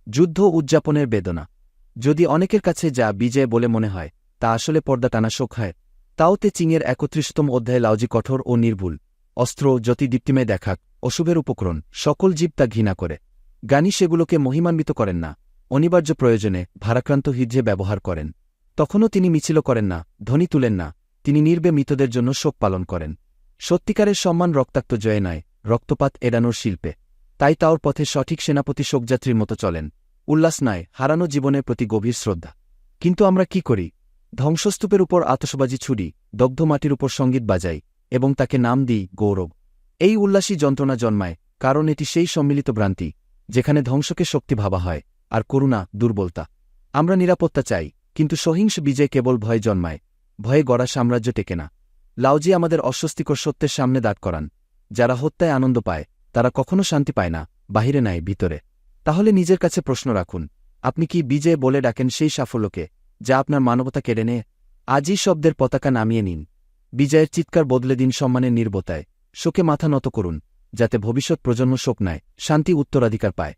যুদ্ধ উদযাপনের বেদনা। যদি অনেকের কাছে যা বিজয় বলে মনে হয় তা আসলে পর্দা টানা শোক হয়। তাও তে চিংয়ের ৩১তম অধ্যায়ে লাউজি কঠোর ও নির্ভুল। অস্ত্র যতি দীপ্তিময় দেখাক, অশুভের উপকরণ, সকল জীব তা ঘৃণা করে। জ্ঞানী সেগুলোকে মহিমান্বিত করেন না, অনিবার্য প্রয়োজনে ভারাক্রান্ত হৃদয়ে ব্যবহার করেন। তখনও তিনি মিছিল করেন না, ধ্বনি তুলেন না, তিনি নির্বে মৃতদের জন্য শোক পালন করেন। সত্যিকারের সম্মান রক্তাক্ত জয়ে নয়, রক্তপাত এড়ানোর শিল্পে। তাই তাওর পথে সঠিক সেনাপতি শোকযাত্রীর মতো চলেন। উল্লাস নয়, হারানো জীবনের প্রতি গভীর শ্রদ্ধা। কিন্তু আমরা কি করি? ধ্বংসস্তূপের উপর আতশবাজি ছুড়ি, দগ্ধ মাটির উপর সঙ্গীত বাজাই, এবং তাকে নাম দিই গৌরব। এই উল্লাসী যন্ত্রণা জন্মায় কারণ এটি সেই সম্মিলিত ভ্রান্তি যেখানে ধ্বংসকে শক্তি ভাবা হয় আর করুণা দুর্বলতা। আমরা নিরাপত্তা চাই, কিন্তু সহিংস বিজয় কেবল ভয় জন্মায়, ভয়ে গড়া সাম্রাজ্য টেকে না। লাউজি আমাদের অস্বস্তিকর সত্যের সামনে দাঁড় করান। যারা হত্যায় আনন্দ পায় তারা কখনো শান্তি পায় না, বাহিরে নাই ভিতরে। তাহলে নিজের কাছে প্রশ্ন রাখুন, আপনি কি বিজয় বলে ডাকেন সেই সাফল্যকে যা আপনার মানবতা কেড়ে নেয়? আজই শব্দের পতাকা নামিয়ে নিন। বিজয়ের চিৎকার বদলে দিন সম্মানের নির্বতায়। শোকে মাথা নত করুন, যাতে ভবিষ্যৎ প্রজন্ম শোক নয়, শান্তি উত্তরাধিকার পায়।